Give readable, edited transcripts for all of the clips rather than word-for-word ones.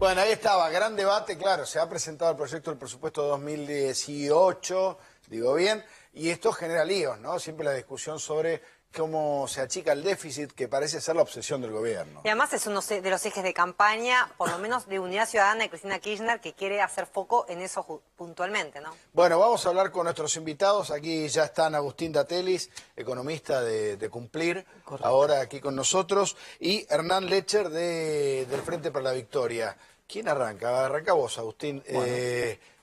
Bueno, ahí estaba, gran debate, claro, se ha presentado el proyecto del presupuesto 2018, digo bien, y esto genera líos, ¿no? Siempre la discusión sobre cómo se achica el déficit, que parece ser la obsesión del gobierno. Y además es uno de los ejes de campaña, por lo menos de Unidad Ciudadana de Cristina Kirchner, que quiere hacer foco en eso puntualmente, ¿no? Bueno, vamos a hablar con nuestros invitados. Aquí ya están Agustín Datelis, economista de Cumplir, correcto, ahora aquí con nosotros, y Hernán Lecher del Frente para la Victoria. ¿Quién arranca? Arranca vos, Agustín. Bueno.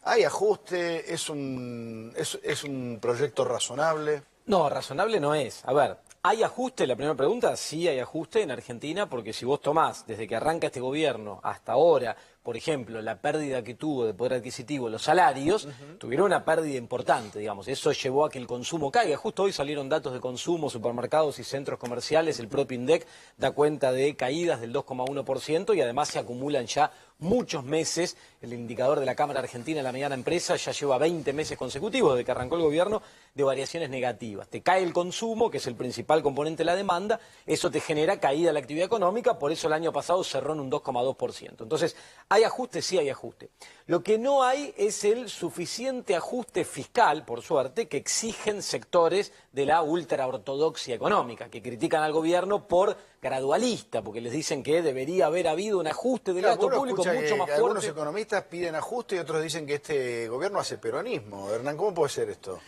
¿Hay ajuste? ¿Es un proyecto razonable? No, razonable no es. A ver, ¿hay ajuste? La primera pregunta, sí hay ajuste en Argentina, porque si vos tomás desde que arranca este gobierno hasta ahora, por ejemplo, la pérdida que tuvo de poder adquisitivo los salarios, tuvieron una pérdida importante, digamos. Eso llevó a que el consumo caiga. Justo hoy salieron datos de consumo, supermercados y centros comerciales. El propio INDEC da cuenta de caídas del 2,1% y además se acumulan ya muchos meses. El indicador de la Cámara Argentina de la Mediana Empresa ya lleva 20 meses consecutivos desde que arrancó el gobierno de variaciones negativas. Te cae el consumo, que es el principal componente de la demanda, eso te genera caída de la actividad económica, por eso el año pasado cerró en un 2,2%. Entonces, ¿hay ajuste? Sí hay ajuste. Lo que no hay es el suficiente ajuste fiscal, por suerte, que exigen sectores de la ultraortodoxia económica, que critican al gobierno por gradualista, porque les dicen que debería haber habido un ajuste del gasto público mucho más fuerte. Algunos economistas piden ajuste y otros dicen que este gobierno hace peronismo. Hernán, ¿cómo puede ser esto?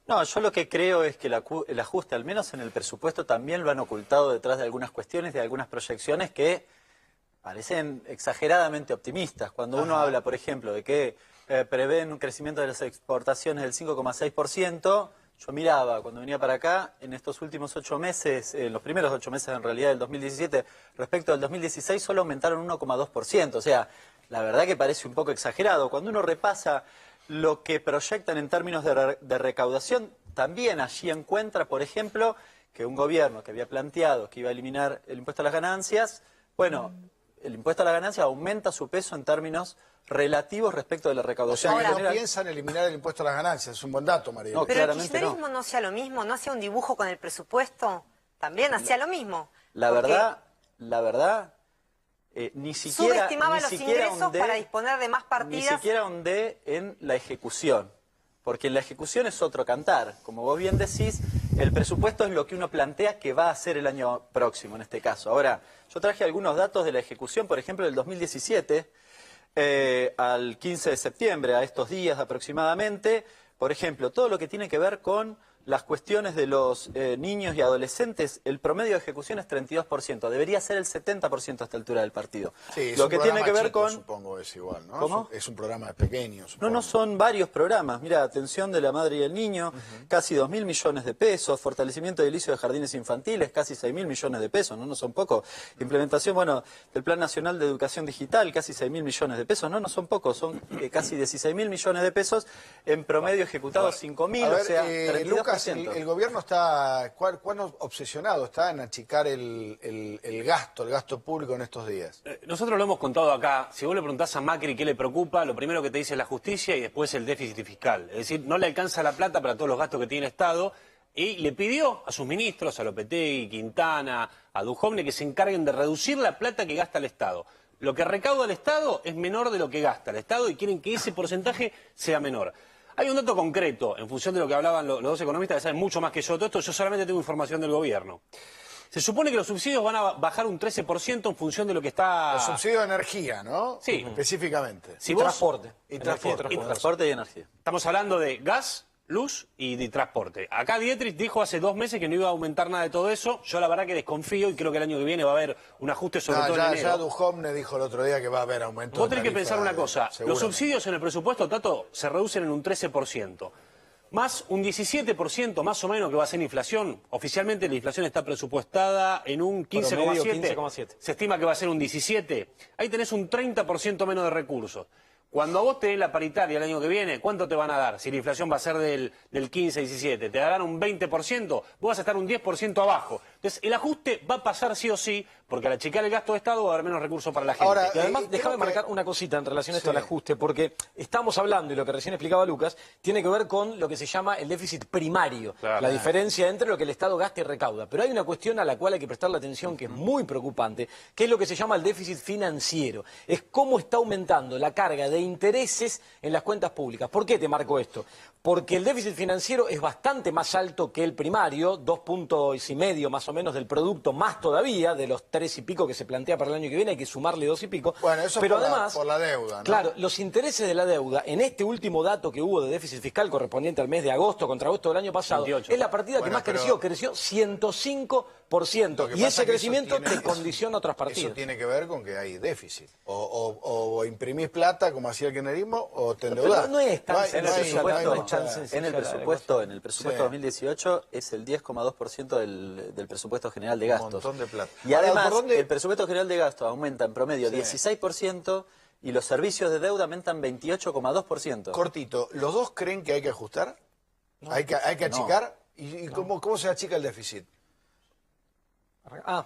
No, yo lo que creo es que el ajuste, al menos en el presupuesto, también lo han ocultado detrás de algunas cuestiones, de algunas proyecciones que parecen exageradamente optimistas. Cuando uno habla, por ejemplo, de que prevén un crecimiento de las exportaciones del 5,6%, yo miraba cuando venía para acá, en estos últimos 8 meses, en los primeros 8 meses en realidad del 2017, respecto al 2016 solo aumentaron 1,2%. O sea, la verdad que parece un poco exagerado. Cuando uno repasa lo que proyectan en términos de recaudación, también allí encuentra, por ejemplo, que un gobierno que había planteado que iba a eliminar el impuesto a las ganancias, bueno, el impuesto a la ganancia aumenta su peso en términos relativos respecto de la recaudación. O sea, no piensan eliminar el impuesto a las ganancias, es un buen dato, María. No, pero el claramente kirchnerismo no hacía lo mismo, no hacía un dibujo con el presupuesto, también hacía lo mismo. La verdad, ni siquiera subestimaba los ingresos para disponer de más partidas. Ni siquiera ahondé en la ejecución, porque en la ejecución es otro cantar. Como vos bien decís, el presupuesto es lo que uno plantea que va a hacer el año próximo, en este caso. Ahora, yo traje algunos datos de la ejecución, por ejemplo, del 2017, al 15 de septiembre, a estos días aproximadamente. Por ejemplo, todo lo que tiene que ver con las cuestiones de los niños y adolescentes, el promedio de ejecución es 32%. Debería ser el 70% a esta altura del partido. Sí, es lo un que tiene que ver chico, con... supongo es igual, ¿no? ¿Cómo? Es un programa pequeño, supongo. No, son varios programas. Mira, atención de la madre y el niño, casi 2.000 millones de pesos. Fortalecimiento edilicio de jardines infantiles, casi 6.000 millones de pesos, no son pocos. Implementación, bueno, del Plan Nacional de Educación Digital, casi 6.000 millones de pesos. No son pocos, son casi 16.000 millones de pesos. En promedio ejecutados 5.000, o sea, 32%. Lucas, el gobierno está, ¿cuán obsesionado está en achicar el gasto público en estos días? Nosotros lo hemos contado acá. Si vos le preguntás a Macri qué le preocupa, lo primero que te dice es la justicia y después el déficit fiscal. Es decir, no le alcanza la plata para todos los gastos que tiene el Estado y le pidió a sus ministros, a Lopetegui, Quintana, a Dujovne, que se encarguen de reducir la plata que gasta el Estado. Lo que recauda el Estado es menor de lo que gasta el Estado y quieren que ese porcentaje sea menor. Hay un dato concreto, en función de lo que hablaban los dos economistas, que saben mucho más que yo. Todo esto, yo solamente tengo información del gobierno. Se supone que los subsidios van a bajar un 13% en función de lo que está... Los subsidios de energía, ¿no? Sí. Específicamente. Si vos... Transporte. Y transporte. Transporte y energía. Estamos hablando de gas, luz y de transporte. Acá Dietrich dijo hace 2 meses que no iba a aumentar nada de todo eso. Yo la verdad que desconfío y creo que el año que viene va a haber un ajuste sobre todo en enero. Ya Dujovne dijo el otro día que va a haber aumento. Vos tenés que pensar una cosa. Los subsidios en el presupuesto, Tato, se reducen en un 13%. Más un 17% más o menos que va a ser inflación. Oficialmente la inflación está presupuestada en un 15,7. Se estima que va a ser un 17. Ahí tenés un 30% menos de recursos. Cuando a vos te den la paritaria el año que viene, ¿cuánto te van a dar? Si la inflación va a ser del 15-17, te darán un 20%, vos vas a estar un 10% abajo. Entonces, el ajuste va a pasar sí o sí, porque al achicar el gasto de Estado va a haber menos recursos para la gente. Ahora, Y además, creo déjame que- marcar una cosita en relación a esto Sí. al ajuste, porque estamos hablando, y lo que recién explicaba Lucas, tiene que ver con lo que se llama el déficit primario, Claro. la diferencia entre lo que el Estado gasta y recauda. Pero hay una cuestión a la cual hay que prestarle atención que es muy preocupante, que es lo que se llama el déficit financiero. Es cómo está aumentando la carga de intereses en las cuentas públicas. ¿Por qué te marco esto? Porque el déficit financiero es bastante más alto que el primario, 2,5 puntos más o menos del producto, más todavía, de los 3 y pico que se plantea para el año que viene, hay que sumarle 2 y pico. Bueno, eso pero por además, la deuda, ¿no? Claro, los intereses de la deuda, en este último dato que hubo de déficit fiscal correspondiente al mes de agosto contra agosto del año pasado, 28. es la partida que Bueno, más pero- creció 105%. Lo que Y pasa ese es que crecimiento eso tiene- te condiciona otras Eso partidas. tiene que ver con que hay déficit. O imprimís plata, como hacía el kirchnerismo, o te Pero endeudás. no es tan hay- sencillo, hay- presupuesto, no hay no es mucha- tan sencillo. En el la presupuesto Sí. 2018 es el 10,2% del presupuesto general de gastos. montón de plata. Y Ahora, además, ¿por dónde- el presupuesto general de gastos aumenta en promedio Sí. 16% y los servicios de deuda aumentan 28,2%. Cortito, ¿los dos creen que hay que ajustar? ¿Hay que achicar? ¿Y cómo se achica el déficit? Ah,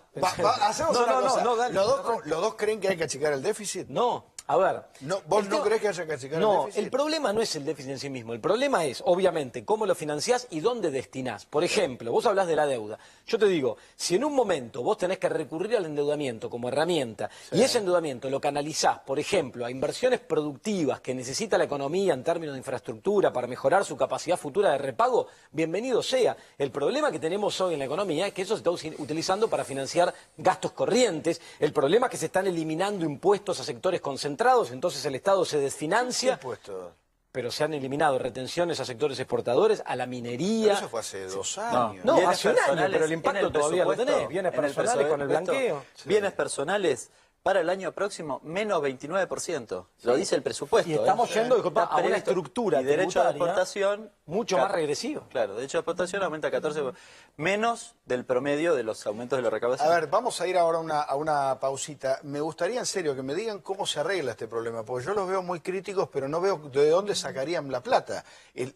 Hacemos no, una no, cosa. no, dale. ¿Los dos creen que hay que achicar el déficit? No, a ver. No, ¿vos el no tema- creés que haya que achicar el No, déficit? el problema no es el déficit en sí mismo. El problema es, obviamente, cómo lo financiás y dónde destinás. Por ejemplo, vos hablás de la deuda. Yo te digo, si en un momento vos tenés que recurrir al endeudamiento como herramienta y ese endeudamiento lo canalizás, por ejemplo, a inversiones productivas que necesita la economía en términos de infraestructura para mejorar su capacidad futura de repago, bienvenido sea. El problema que tenemos hoy en la economía es que eso se está utilizando para financiar gastos corrientes. El problema es que se están eliminando impuestos a sectores concentrados, entonces el Estado se desfinancia, Impuestos. pero se han eliminado retenciones a sectores exportadores, a la minería. Pero eso fue hace 2 años. No, Bienes hace un año, personales pero el en impacto todavía lo presupuesto, tenés. Bienes en el personales con el presupuesto, blanqueo. Bienes personales para el año próximo menos 29%. Lo dice el presupuesto. Y estamos yendo, disculpa, Está a una previsto. estructura Y derecho de tributaria exportación mucho más regresivo. Claro, derecho de exportación aumenta 14%, menos del promedio de los aumentos de la recaudación. A ver, vamos a ir ahora a una pausita. Me gustaría en serio que me digan cómo se arregla este problema, porque yo los veo muy críticos, pero no veo de dónde sacarían la plata.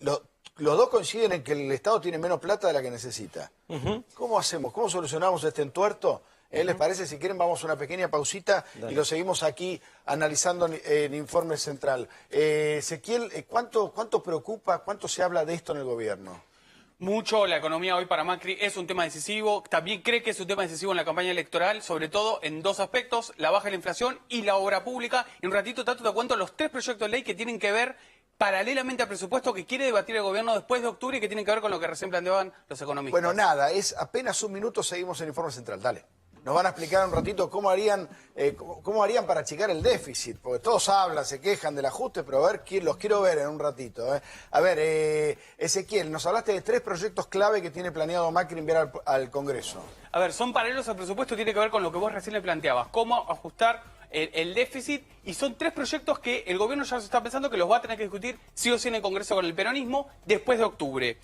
Los dos coinciden en que el Estado tiene menos plata de la que necesita. ¿Cómo hacemos? ¿Cómo solucionamos este entuerto? ¿Les parece? Si quieren vamos a una pequeña pausita y lo seguimos aquí analizando en Informe Central. Ezequiel, ¿cuánto preocupa, cuánto se habla de esto en el gobierno? Mucho, la economía hoy para Macri es un tema decisivo. También cree que es un tema decisivo en la campaña electoral, sobre todo en dos aspectos, la baja de la inflación y la obra pública. En un ratito, Tato, te cuento los 3 proyectos de ley que tienen que ver paralelamente al presupuesto que quiere debatir el gobierno después de octubre y que tienen que ver con lo que recién planteaban los economistas. Bueno, nada, es apenas un minuto, seguimos en Informe Central. Dale. Nos van a explicar un ratito cómo harían para achicar el déficit, porque todos hablan, se quejan del ajuste, pero a ver, los quiero ver en un ratito. A ver, Ezequiel, nos hablaste de 3 proyectos clave que tiene planeado Macri enviar al Congreso. A ver, son paralelos al presupuesto, tiene que ver con lo que vos recién le planteabas, cómo ajustar el déficit, y son 3 proyectos que el gobierno ya se está pensando que los va a tener que discutir sí o sí en el Congreso con el peronismo después de octubre.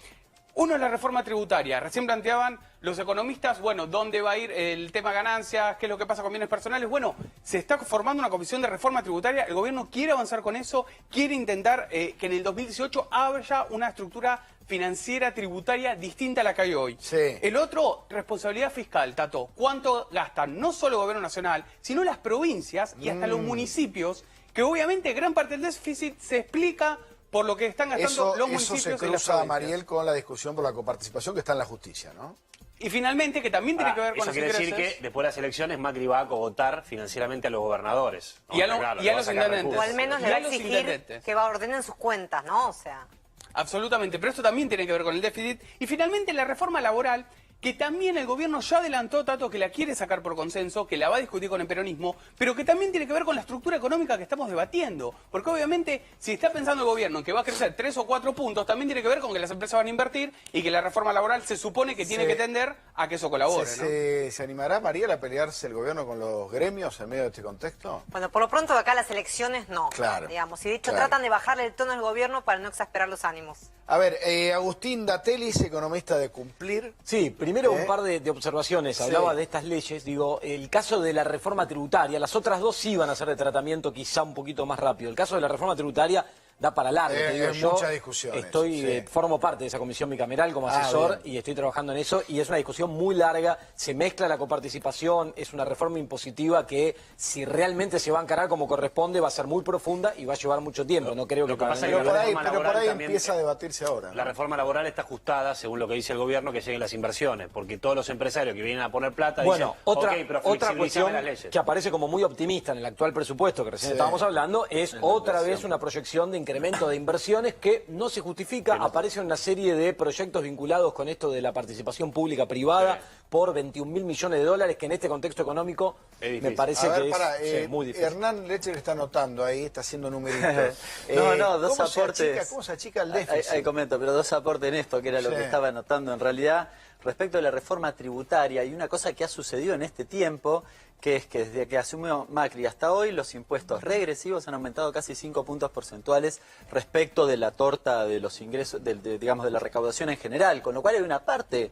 Uno es la reforma tributaria. Recién planteaban los economistas, bueno, ¿dónde va a ir el tema ganancias? ¿Qué es lo que pasa con bienes personales? Bueno, se está formando una comisión de reforma tributaria. El gobierno quiere avanzar con eso, quiere intentar que en el 2018 haya una estructura financiera tributaria distinta a la que hay hoy. Sí. El otro, responsabilidad fiscal, Tato. ¿Cuánto gastan no solo el gobierno nacional, sino las provincias y hasta los municipios? Que obviamente gran parte del déficit se explica por lo que están gastando los Eso municipios se y las cruza, provincias. Mariel, con la discusión por la coparticipación que está en la justicia, ¿no? Y finalmente, que también tiene que ver con Eso los quiere decir ingresos. que después de las elecciones Macri va a cogotar financieramente a los gobernadores. ¿no? Y a Claro, los le va a sacar intendentes. O recursos. al menos Y le va a a los exigir intendentes. que ordenen sus cuentas, ¿no? O sea... Absolutamente, pero esto también tiene que ver con el déficit. Y finalmente la reforma laboral, que también el gobierno ya adelantó, Tato, que la quiere sacar por consenso, que la va a discutir con el peronismo, pero que también tiene que ver con la estructura económica que estamos debatiendo. Porque obviamente, si está pensando el gobierno en que va a crecer 3 o 4 puntos, también tiene que ver con que las empresas van a invertir y que la reforma laboral se supone que tiene que tender a que eso colabore, ¿no? ¿Se animará, Mariel, a pelearse el gobierno con los gremios en medio de este contexto? Bueno, por lo pronto de acá las elecciones no. Claro, Digamos, y de hecho claro. tratan de bajarle el tono al gobierno para no exasperar los ánimos. A ver, Agustín Datelis, economista de Cumplir. Sí, primero un par de observaciones. Hablaba de estas leyes. Digo, el caso de la reforma tributaria, las otras dos sí van a ser de tratamiento quizá un poquito más rápido. El caso de la reforma tributaria da para largo, te digo yo. Muchas discusiones. Formo parte de esa comisión bicameral como asesor y estoy trabajando en eso, y es una discusión muy larga, se mezcla la coparticipación, es una reforma impositiva que si realmente se va a encarar como corresponde va a ser muy profunda y va a llevar mucho tiempo. No creo que Lo que pasa es Pero que por ahí empieza a debatirse ahora, ¿no? La reforma laboral está ajustada, según lo que dice el gobierno, que lleguen las inversiones, porque todos los empresarios que vienen a poner plata dicen, otra pero cuestión flexibilízame las leyes. que aparece como muy optimista en el actual presupuesto que recién estábamos hablando es otra vez una proyección de incremento de inversiones que no se justifica. Aparece una serie de proyectos vinculados con esto de la participación pública-privada por 21.000 millones de dólares, que en este contexto económico me parece que es muy difícil. Hernán Lecher está anotando ahí, está haciendo numeritos. Dos aportes. ¿Cómo se achica el déficit? Ahí comento, pero dos aportes en esto, que era lo que estaba anotando en realidad. Respecto a la reforma tributaria, y una cosa que ha sucedido en este tiempo, que es que desde que asumió Macri hasta hoy, los impuestos regresivos han aumentado casi 5 puntos porcentuales respecto de la torta de los ingresos, digamos, de la recaudación en general, con lo cual hay una parte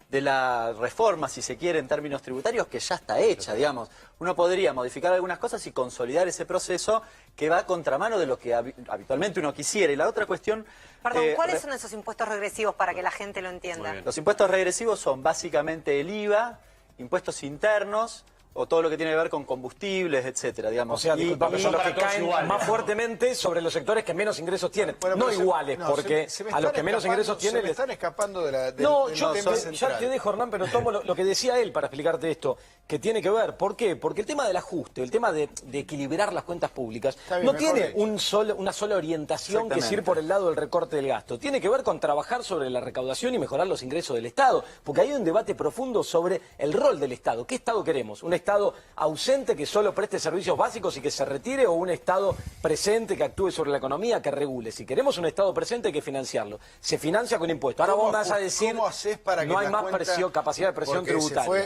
de la reforma, si se quiere, en términos tributarios, que ya está hecha, digamos. Uno podría modificar algunas cosas y consolidar ese proceso que va a contramano de lo que habitualmente uno quisiera. Y la otra cuestión... Perdón, ¿cuáles son esos impuestos regresivos para que la gente lo entienda? Los impuestos regresivos son básicamente el IVA, impuestos internos, o todo lo que tiene que ver con combustibles, etcétera, digamos. O sea, disculpame, son los que caen más fuertemente sobre los sectores que menos ingresos tienen. Bueno, no iguales, porque a los que menos ingresos tienen... Se me están escapando de la... Ya te dejo, Hernán, pero tomo lo que decía él para explicarte esto, que tiene que ver. ¿Por qué? Porque el tema del ajuste, el tema de equilibrar las cuentas públicas, no tiene una sola orientación que es ir por el lado del recorte del gasto. Tiene que ver con trabajar sobre la recaudación y mejorar los ingresos del Estado, porque hay un debate profundo sobre el rol del Estado. ¿Qué Estado queremos? ¿Un Estado ausente que solo preste servicios básicos y que se retire, o un Estado presente que actúe sobre la economía, que regule? Si queremos un Estado presente hay que financiarlo. Se financia con impuestos. Ahora vos vas a decir, ¿cómo haces para que no hay las más cuentas, capacidad de presión tributaria?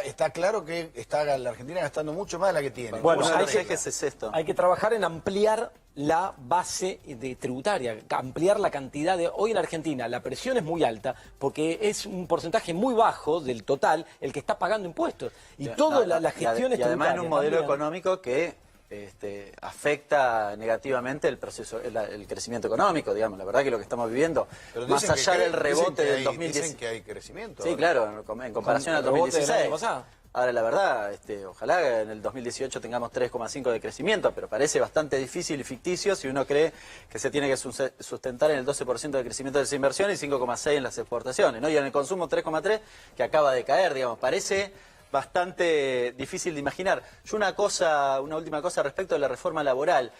Está claro que está la Argentina gastando mucho más de la que tiene. Bueno, hay que trabajar en ampliar la base tributaria, ampliar la cantidad de... Hoy en Argentina la presión es muy alta porque es un porcentaje muy bajo del total el que está pagando impuestos. Y toda la gestión es tributaria. Y además en un modelo económico que afecta negativamente el proceso, el crecimiento económico, digamos. La verdad que lo que estamos viviendo, más allá del rebote del 2010... Dicen que hay crecimiento. Sí, claro, en comparación al 2016. Ahora, la verdad, ojalá en el 2018 tengamos 3,5 de crecimiento, pero parece bastante difícil y ficticio si uno cree que se tiene que sustentar en el 12% de crecimiento de las inversiones y 5,6 en las exportaciones, ¿no? Y en el consumo 3,3, que acaba de caer, digamos. Parece bastante difícil de imaginar. Yo una última cosa respecto de la reforma laboral.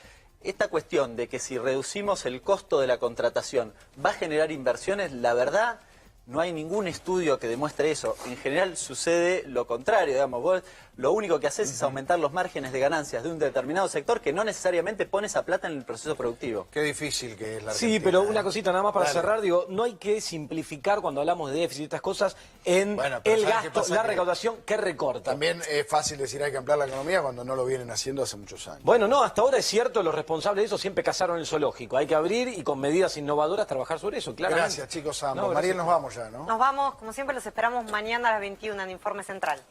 Esta cuestión de que si reducimos el costo de la contratación va a generar inversiones, la verdad... No hay ningún estudio que demuestre eso. En general sucede lo contrario, digamos. Vos lo único que haces es aumentar los márgenes de ganancias de un determinado sector que no necesariamente pone esa plata en el proceso productivo. Qué difícil que es la Argentina. Sí, pero una cosita nada más para cerrar, digo, no hay que simplificar cuando hablamos de déficit y estas cosas en el gasto, la recaudación que recorta. También es fácil decir hay que ampliar la economía cuando no lo vienen haciendo hace muchos años. Bueno, no, hasta ahora es cierto, los responsables de eso siempre cazaron el zoológico. Hay que abrir y con medidas innovadoras trabajar sobre eso, claramente. Gracias, chicos, ambos. Mariel, nos vamos ya, ¿no? Nos vamos, como siempre, los esperamos mañana a las 21 en Informe Central.